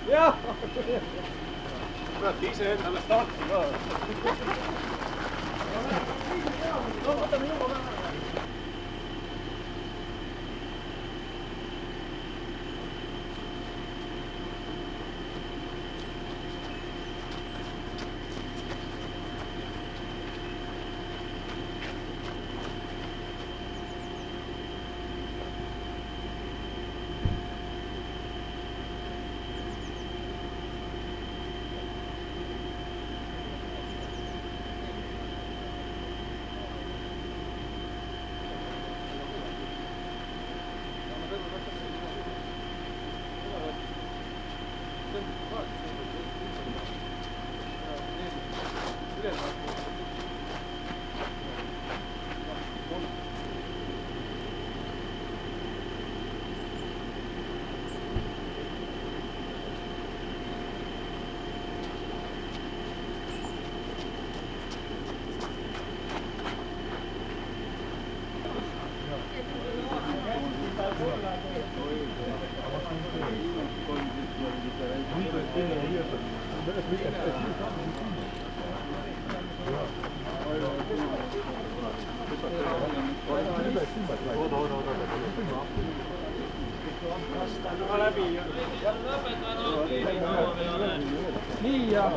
jah. kurat, ise endale starti ka. no võtame juba ka. nii ja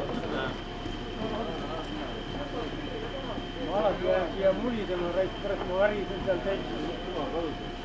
ma alati jään siia mulidele, ma varisen seal täitsa.